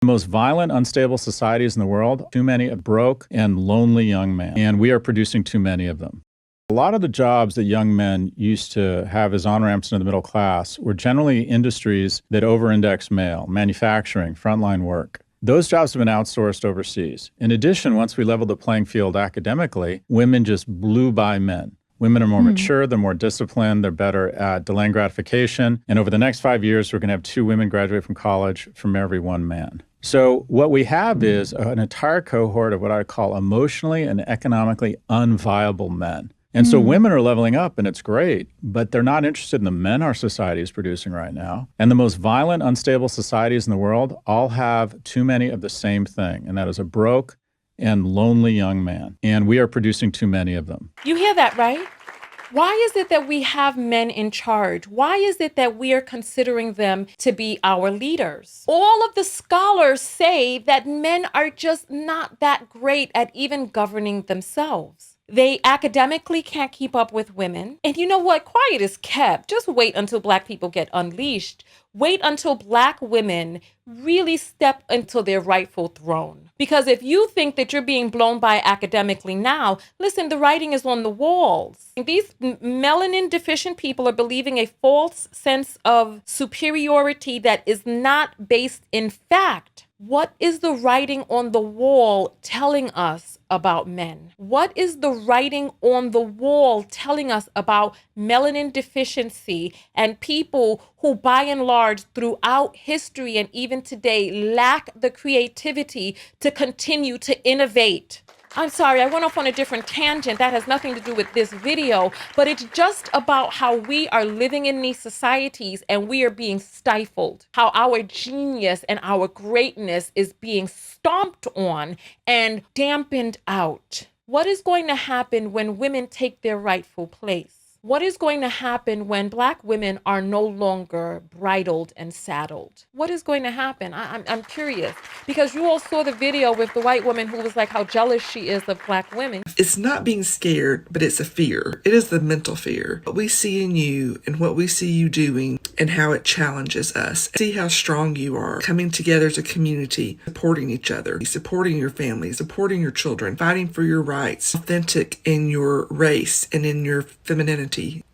The most violent, unstable societies in the world, too many broke and lonely young men, and we are producing too many of them. A lot of the jobs that young men used to have as on-ramps into the middle class were generally industries that over-index male, manufacturing, frontline work. Those jobs have been outsourced overseas. In addition, once we leveled the playing field academically, women just blew by men. Women are more mature, they're more disciplined, they're better at delaying gratification. And over the next 5 years, we're going to have 2 women graduate from college from every 1 man. So what we have is an entire cohort of what I call emotionally and economically unviable men. And so women are leveling up, and it's great, but they're not interested in the men our society is producing right now. And the most violent, unstable societies in the world all have too many of the same thing, and that is a broke and lonely young man. And we are producing too many of them. You hear that, right? Why is it that we have men in charge? Why is it that we are considering them to be our leaders? All of the scholars say that men are just not that great at even governing themselves. They academically can't keep up with women. And you know what? Quiet is kept. Just wait until Black people get unleashed. Wait until Black women really step into their rightful throne. Because if you think that you're being blown by academically now, listen, the writing is on the walls. These melanin deficient people are believing a false sense of superiority that is not based in fact. What is the writing on the wall telling us about men? What is the writing on the wall telling us about melanin deficiency and people who, by and large, throughout history and even today, lack the creativity to continue to innovate? I'm sorry, I went off on a different tangent. That has nothing to do with this video, but it's just about how we are living in these societies and we are being stifled, how our genius and our greatness is being stomped on and dampened out. What is going to happen when women take their rightful place? What is going to happen when Black women are no longer bridled and saddled? What is going to happen? I'm curious, because you all saw the video with the white woman who was like how jealous she is of Black women. It's not being scared, but it's a fear. It is the mental fear. What we see in you and what we see you doing and how it challenges us. See how strong you are, coming together as a community, supporting each other, supporting your family, supporting your children, fighting for your rights, authentic in your race and in your femininity.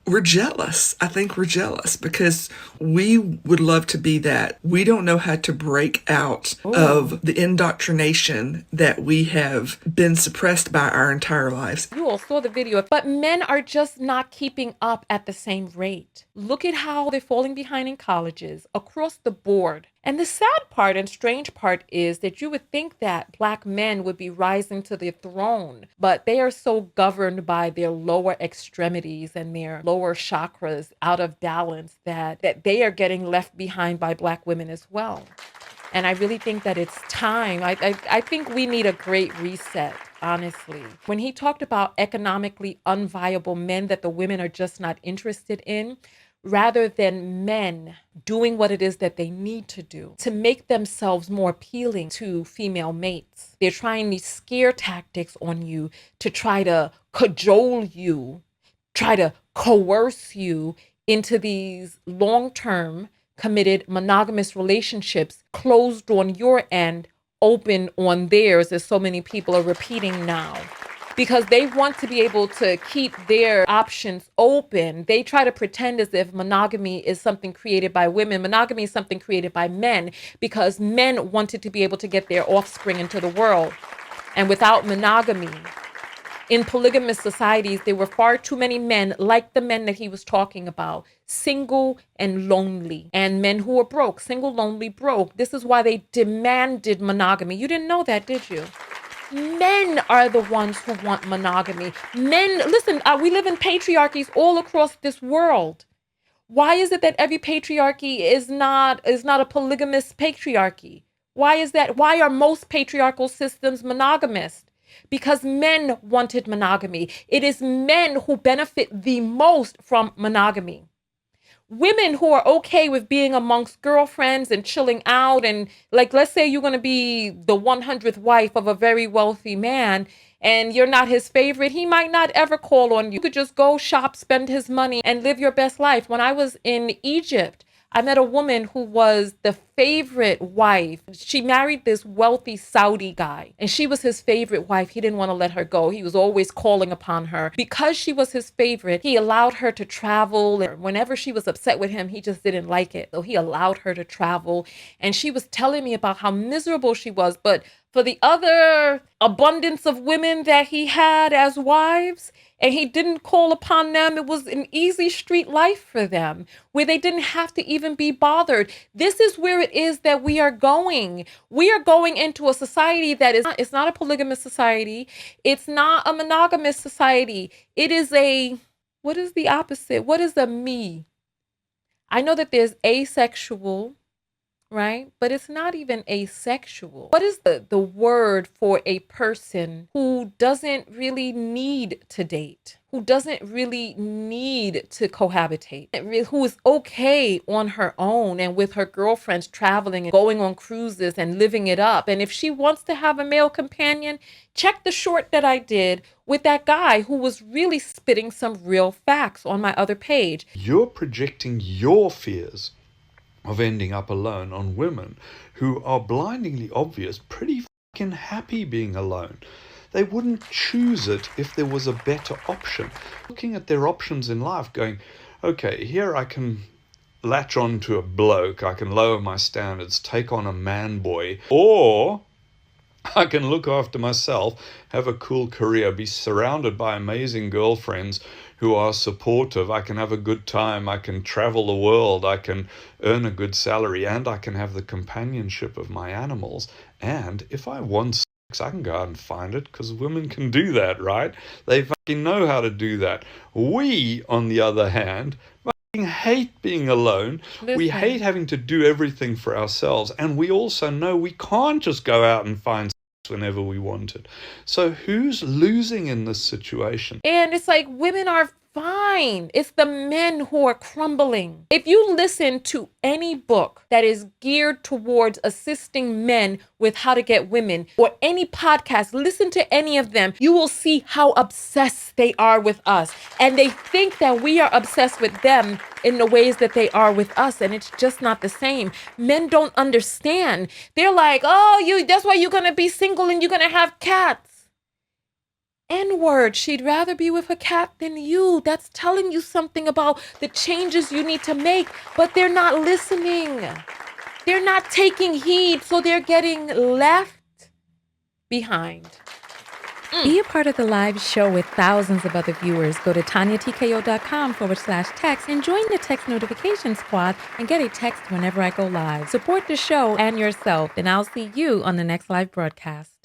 We're jealous. I think we're jealous because we would love to be that. We don't know how to break out of the indoctrination that we have been suppressed by our entire lives. You all saw the video, but men are just not keeping up at the same rate. Look at how they're falling behind in colleges across the board. And the sad part and strange part is that you would think that Black men would be rising to the throne, but they are so governed by their lower extremities and their lower chakras out of balance that they are getting left behind by Black women as well. And I really think that it's time. I think we need a great reset, honestly. When he talked about economically unviable men that the women are just not interested in, rather than men doing what it is that they need to do to make themselves more appealing to female mates. They're trying these scare tactics on you to try to cajole you, try to coerce you into these long-term committed monogamous relationships, closed on your end, open on theirs, as so many people are repeating now. Because they want to be able to keep their options open. They try to pretend as if monogamy is something created by women. Monogamy is something created by men because men wanted to be able to get their offspring into the world. And without monogamy, in polygamous societies, there were far too many men, like the men that he was talking about, single and lonely, and men who were broke, single, lonely, broke. This is why they demanded monogamy. You didn't know that, did you? Men are the ones who want monogamy. Men, listen, we live in patriarchies all across this world. Why is it that every patriarchy is not a polygamous patriarchy? Why is that? Why are most patriarchal systems monogamous? Because men wanted monogamy. It is men who benefit the most from monogamy. Women who are okay with being amongst girlfriends and chilling out, and like, let's say you're going to be the 100th wife of a very wealthy man and you're not his favorite, he might not ever call on you. You could just go shop, spend his money and live your best life. When I was in Egypt, I met a woman who was the favorite wife. She married this wealthy Saudi guy, and she was his favorite wife. He didn't want to let her go. He was always calling upon her. Because she was his favorite, he allowed her to travel. And whenever she was upset with him, he just didn't like it. So he allowed her to travel. And she was telling me about how miserable she was. But for the other abundance of women that he had as wives, and he didn't call upon them, it was an easy street life for them where they didn't have to even be bothered. This is where it is that we are going. We are going into a society that it's not a polygamous society. It's not a monogamous society. It is what is the opposite? What is a me? I know that there's asexual, right? But it's not even asexual. What is the word for a person who doesn't really need to date, who doesn't really need to cohabitate, who is okay on her own and with her girlfriends traveling and going on cruises and living it up? And if she wants to have a male companion, check the short that I did with that guy who was really spitting some real facts on my other page. You're projecting your fears of ending up alone on women who are blindingly obvious, pretty fucking happy being alone. They wouldn't choose it if there was a better option. Looking at their options in life going, okay, here I can latch on to a bloke, I can lower my standards, take on a man boy, or I can look after myself, have a cool career, be surrounded by amazing girlfriends who are supportive. I can have a good time. I can travel the world. I can earn a good salary, and I can have the companionship of my animals. And if I want sex, I can go out and find it, because women can do that, right? They fucking know how to do that. We, on the other hand, fucking hate being alone. We hate having to do everything for ourselves. And we also know we can't just go out and find whenever we want it. So who's losing in this situation? And it's like women are fine. It's the men who are crumbling. If you listen to any book that is geared towards assisting men with how to get women, or any podcast, listen to any of them, you will see how obsessed they are with us. And they think that we are obsessed with them in the ways that they are with us. And it's just not the same. Men don't understand. They're like, oh, that's why you're going to be single and you're going to have cats. N-word, she'd rather be with a cat than you. That's telling you something about the changes you need to make, but they're not listening. They're not taking heed, so they're getting left behind. Be a part of the live show with thousands of other viewers. Go to TonyaTKO.com/text and join the text notification squad and get a text whenever I go live. Support the show and yourself, and I'll see you on the next live broadcast.